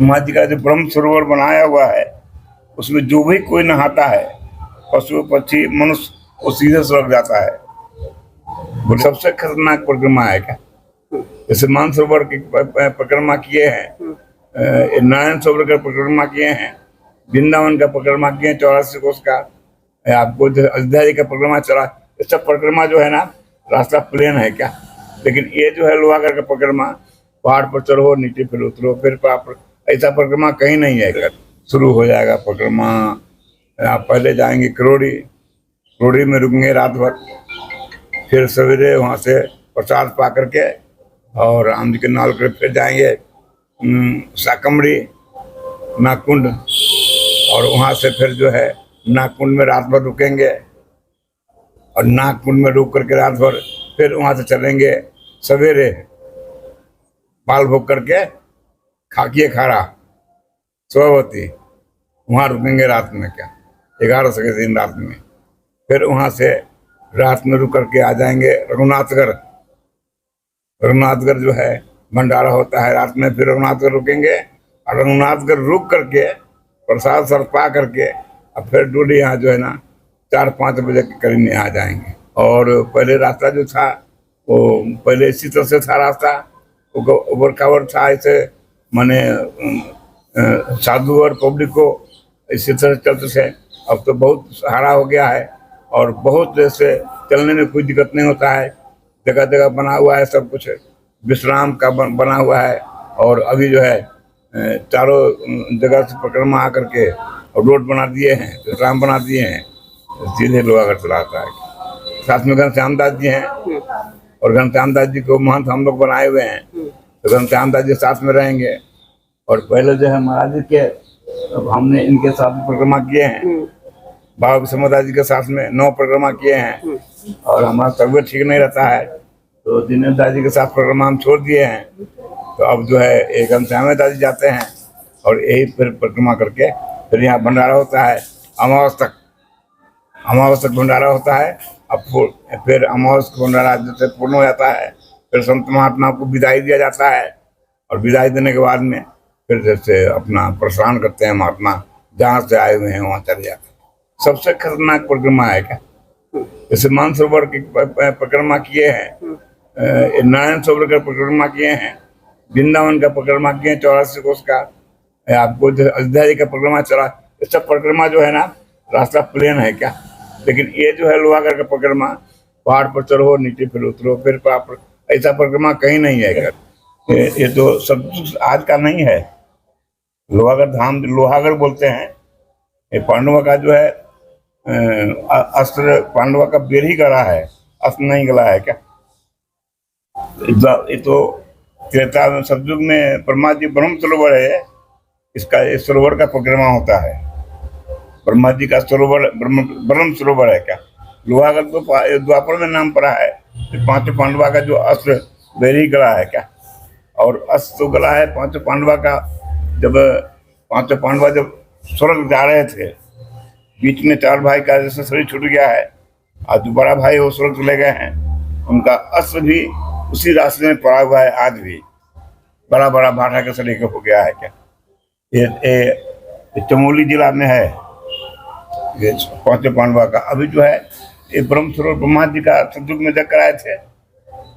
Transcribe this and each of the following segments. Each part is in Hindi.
ब्रह्मा जी का जो ब्रह्म सरोवर बनाया हुआ है उसमें जो भी कोई नहाता है, पशु पक्षी मनुष्य, वो सीधे स्वर्ग जाता है। बोले सबसे खतरनाक परिक्रमा है क्या? जैसे मानसरोवर की परिक्रमा किए हैं, नारायण सरोवर का परिक्रमा किए हैं, वृंदावन का परिक्रमा किए 84 कोस का, आपको अयोध्या जी का परिक्रमा चला। ये सब परिक्रमा जो है ना, रास्ता प्लेन है क्या? लेकिन ये जो है लोहागढ़ का परिक्रमा, पहाड़ पर चढ़ो, नीचे फिर उतरो, फिर ऐसा परिक्रमा कहीं नहीं है क्या? शुरू हो जाएगा परिक्रमा। आप पहले जाएंगे करोड़ी, करोड़ी में रुकेंगे रात भर, फिर सवेरे वहाँ से प्रसाद पा करके और राम जी के नाल कर फिर जाएंगे साकमड़ी, नागकुंड, और वहाँ से फिर जो है नागकुंड में रात भर रुकेंगे, और नागकुंड में रुक करके रात भर फिर वहाँ से चलेंगे सवेरे पाल भोग करके खाकिए खारा सोवती, वहाँ रुकेंगे रात में क्या 11 के दिन रात में। फिर वहाँ से रात में रुक करके आ जाएंगे रघुनाथगढ़। रघुनाथगढ़ जो है भंडारा होता है रात में, फिर रघुनाथगढ़ रुकेंगे, और रघुनाथगढ़ रुक करके प्रसाद सर पा करके अब फिर डोली यहाँ जो है ना 4-5 बजे के करीब में आ जाएंगे। और पहले रास्ता जो था वो पहले इसी तरह से था रास्ता, उबड़ खाबड़ था, ऐसे माने साधु और पब्लिक को इसी तरह चलते थे। अब तो बहुत सहारा हो गया है और बहुत ऐसे चलने में कोई दिक्कत नहीं होता है, जगह जगह बना हुआ है, सब कुछ विश्राम का बना हुआ है। और अभी जो है चारों जगह से परिक्रमा आकर के रोड बना दिए हैं, विश्राम बना दिए हैं, सीधे लोहागढ़ चलाता है। साथ में घनश्याम दास जी हैं, और घनश्याम दास जी को महंत हम लोग बनाए हुए हैं, तो घनश्याम दास जी साथ में रहेंगे। और पहले जो है महाराज जी के, अब हमने इनके साथ परिक्रमा किए हैं, बाबा विश्वनाथ जी के साथ में 9 परिक्रमा किए हैं, और हमारा तबियत ठीक नहीं रहता है तो दिनेश दास जी के साथ परिक्रमा हम छोड़ दिए हैं। तो अब जो है एक घनश्याम दास जी जाते हैं, और यही फिर परिक्रमा करके फिर यहाँ भंडारा होता है अमावस तक। अमावस तक भंडारा होता है। अब फिर अमावस का भंडारा जैसे पूर्ण हो जाता है, फिर संत महात्मा को विदाई दिया जाता है, और विदाई देने के बाद में फिर जैसे अपना प्रस्थान करते हैं महात्मा, जहाँ से आए हुए हैं वहाँ चले जाते हैं। सबसे खतरनाक परिक्रमा है क्या? जैसे मानसरोवर की परिक्रमा किए हैं, नारायण सरोवर का परिक्रमा किए हैं, वृंदावन का परिक्रमा किए 84 कोस का, आपको अयोध्या जी का परिक्रमा चला। ये सब परिक्रमा जो है ना, रास्ता प्लेन है क्या? लेकिन ये जो है लोहागढ़ का परिक्रमा, पहाड़ पर चढ़ो, नीचे फिर उतरो, फिर ऐसा परिक्रमा कहीं नहीं है क्या? ये तो सब आज का नहीं है। लोहागढ़ धाम लोहागढ़ बोलते हैं। ये पांडवा का जो है अस्त्र, पांडवा का बेर ही गड़ा है, अस्त्र नहीं गला है क्या? ये तो त्रेता में सतयुग में ब्रह्मा जी ब्रह्म सरोवर है, इसका इस सरोवर का परिक्रमा होता है। ब्रह्मा जी का सरोवर ब्रह्म सरोवर है क्या? लोहागढ़ तो द्वापर में नाम पड़ा है। 5 पांडवा का जो अस्त्र बेर ही गला है क्या? और अस्त्र तो गला है 5 पांडवा का। जब 5 पांडवा जब स्वर्ग जा रहे थे, बीच में 4 भाई का जैसे शरीर छूट गया है, आज जो बड़ा भाई वो स्वर्ग चले गए हैं, उनका अस्त्र भी उसी रास्ते में पड़ा हुआ है। आज भी बड़ा बड़ा भाटा का शरीर हो गया है क्या? ये चमोली जिला में है ये 5 पांडवा का। अभी जो है ये ब्रह्म सरोवर ब्रह्मा जी का सतयुग में जग कराए थे,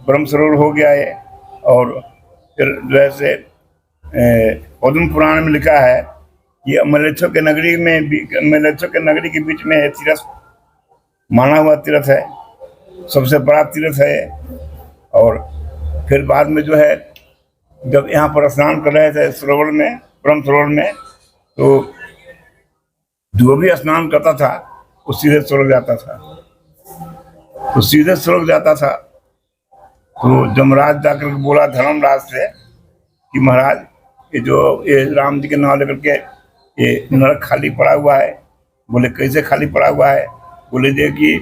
ब्रह्म सरोवर हो गया ये। और फिर जैसे पद्म पुराण में लिखा है कि मलेच्छों के नगरी में, मलेच्छों के नगरी के बीच में तीर्थ माना हुआ तीर्थ है, सबसे बड़ा तीर्थ है। और फिर बाद में जो है जब यहाँ पर स्नान कर रहे थे सरोवर में, ब्रह्म सरोवर में, तो जो भी स्नान करता था वो सीधे स्वर्ग जाता था, तो सीधे स्वर्ग जाता था। तो जमराज जाकर बोला धर्मराज से कि महाराज ये राम जी के नाम लेकर के ये नरक खाली पड़ा हुआ है। बोले कैसे खाली पड़ा हुआ है? बोले दे कि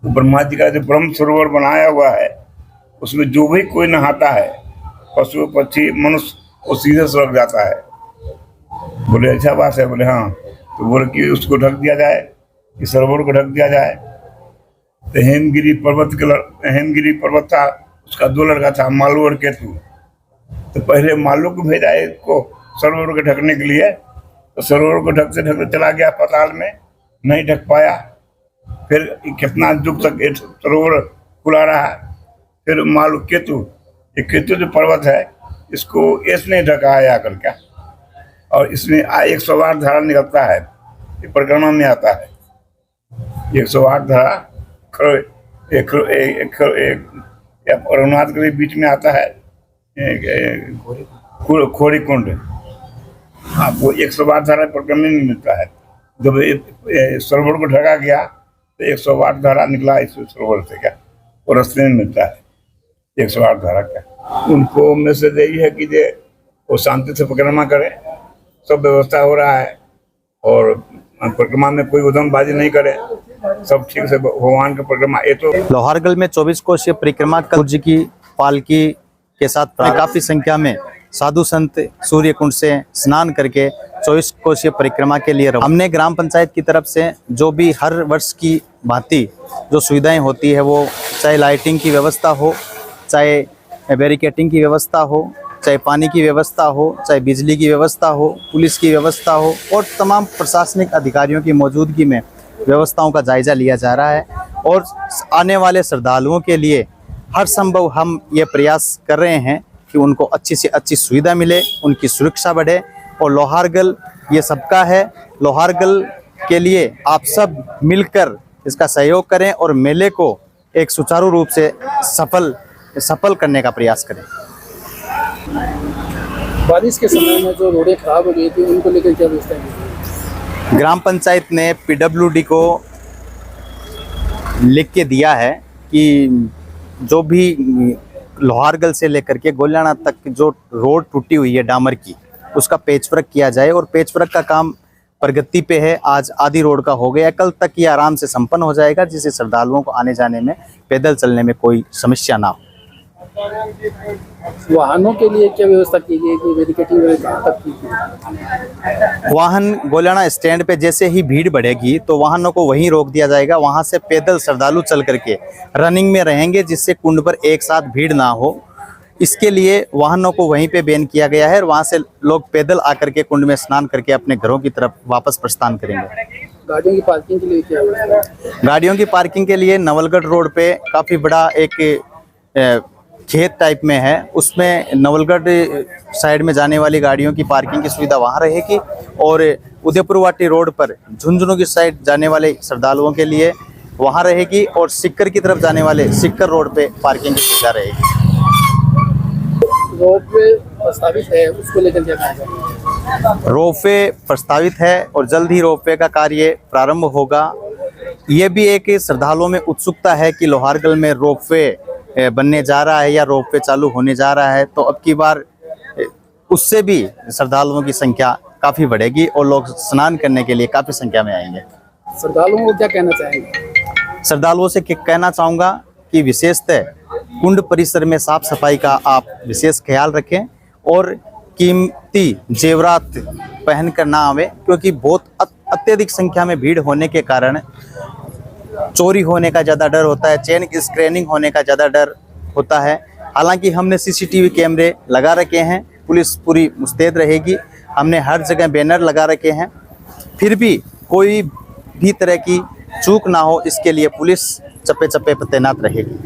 ब्रह्मा जी का जो ब्रह्म सरोवर बनाया हुआ है उसमें जो भी कोई नहाता है, पशु पक्षी मनुष्य, वो सीधे स्वर्ग जाता है। बोले अच्छा बात है? बोले हाँ। तो बोले कि उसको ढक दिया जाए, इस सरोवर को ढक दिया जाए। तो हेमगिरी पर्वत था, उसका 2 लड़का था, मालू और केतु। तो पहले मालू को भेजा इसको सरोवर को ढकने के लिए, तो सरोवर को ढकते ढकते चला गया पाताल में, नहीं ढक पाया। फिर कितना युग तक ये सरोवर खुला रहा। फिर मालूम केतु, ये केतु जो पर्वत है इसको इसने ढका है आकर क्या, और इसमें 108 धारा निकलता है, ये परिक्रमा में आता है। 108 धारा रघुनाथ के बीच में आता है, खोरी कुंड, आपको 108 धारा परिक्रमा में मिलता है। जब सरोवर को ढका गया तो 108 धारा निकला इस सरोवर से क्या, और रास्ते में मिलता है 108 धारा का। उनको मैसेज यही है कि वो शांति से परिक्रमा करें, सब व्यवस्था हो रहा है, और परिक्रमा में कोई उधमबाजी नहीं करे, सब ठीक से भगवान का परिक्रमा। ये तो लोहारगल में 24 कोशीय परिक्रमा कल जी की पालकी के साथ काफी संख्या में साधु संत सूर्य कुंड से स्नान करके 24 कोशीय परिक्रमा के लिए हमने ग्राम पंचायत की तरफ से जो भी हर वर्ष की भांति जो सुविधाएं होती है, वो चाहे लाइटिंग की व्यवस्था हो, चाहे बैरिकेटिंग की व्यवस्था हो, चाहे पानी की व्यवस्था हो, चाहे बिजली की व्यवस्था हो, पुलिस की व्यवस्था हो, और तमाम प्रशासनिक अधिकारियों की मौजूदगी में व्यवस्थाओं का जायजा लिया जा रहा है। और आने वाले श्रद्धालुओं के लिए हर संभव हम ये प्रयास कर रहे हैं कि उनको अच्छी से अच्छी सुविधा मिले, उनकी सुरक्षा बढ़े। और लोहारगल ये सबका है, लोहारगल के लिए आप सब मिलकर इसका सहयोग करें और मेले को एक सुचारू रूप से सफल करने का प्रयास करें। बारिश के समय में जो रोडें खराब हो गई थी, उनको लेकर क्या व्यवस्था की? ग्राम पंचायत ने पीडब्ल्यूडी को लिख के दिया है कि जो भी लोहारगल से लेकर के गोल्याना तक जो रोड टूटी हुई है डामर की, उसका पेचवर्क किया जाए। और पेचवर्क का काम प्रगति पे है, आज आधी रोड का हो गया, कल तक ये आराम से संपन्न हो जाएगा, जिससे श्रद्धालुओं को आने जाने में, पैदल चलने में कोई समस्या ना हो। वाहनों के लिए क्या व्यवस्था की गई है? बैरिकेडिंग कहाँ तक की गई? वाहन गोल्याना स्टैंड पे जैसे ही भीड़ बढ़ेगी तो वाहनों को वहीं रोक दिया जाएगा, वहां से पैदल श्रद्धालु चल करके रनिंग में रहेंगे, जिससे कुंड पर एक साथ भीड़ ना हो। इसके लिए वाहनों को वहीं पे बैन किया गया है, और वहां से लोग पैदल आकर के कुंड में स्नान करके अपने घरों की तरफ वापस प्रस्थान करेंगे। गाड़ियों की पार्किंग के लिए क्या व्यवस्था? गाड़ियों की पार्किंग के लिए नवलगढ़ रोड पे काफी बड़ा एक खेत टाइप में है, उसमें नवलगढ़ साइड में जाने वाली गाड़ियों की पार्किंग की सुविधा वहां रहेगी, और उदयपुरवाटी रोड पर झुंझुनू की साइड जाने वाले श्रद्धालुओं के लिए वहां रहेगी, और सिक्कर की तरफ जाने वाले सिक्कर रोड पे पार्किंग की सुविधा रहेगी। रोपवे प्रस्तावित है, उसको लेकर क्या कहेंगे? रोपवे प्रस्तावित है और जल्द ही रोपवे का कार्य प्रारंभ होगा। ये भी एक श्रद्धालुओं में उत्सुकता है कि लोहारगल में रोपवे बनने जा रहा है या रोपवे चालू होने जा रहा है, तो अब की बार उससे भी श्रद्धालुओं की संख्या काफ़ी बढ़ेगी और लोग स्नान करने के लिए काफ़ी संख्या में आएंगे। श्रद्धालुओं को क्या कहना चाहेंगे? श्रद्धालुओं से कहना चाहूँगा कि विशेषतः कुंड परिसर में साफ सफाई का आप विशेष ख्याल रखें, और कीमती जेवरात पहन कर ना आवे, क्योंकि बहुत अत्यधिक संख्या में भीड़ होने के कारण चोरी होने का ज़्यादा डर होता है, चेन स्क्रैनिंग होने का ज़्यादा डर होता है। हालांकि हमने सीसीटीवी कैमरे लगा रखे हैं, पुलिस पूरी मुस्तैद रहेगी, हमने हर जगह बैनर लगा रखे हैं, फिर भी कोई भी तरह की चूक ना हो, इसके लिए पुलिस चप्पे चप्पे पर तैनात रहेगी।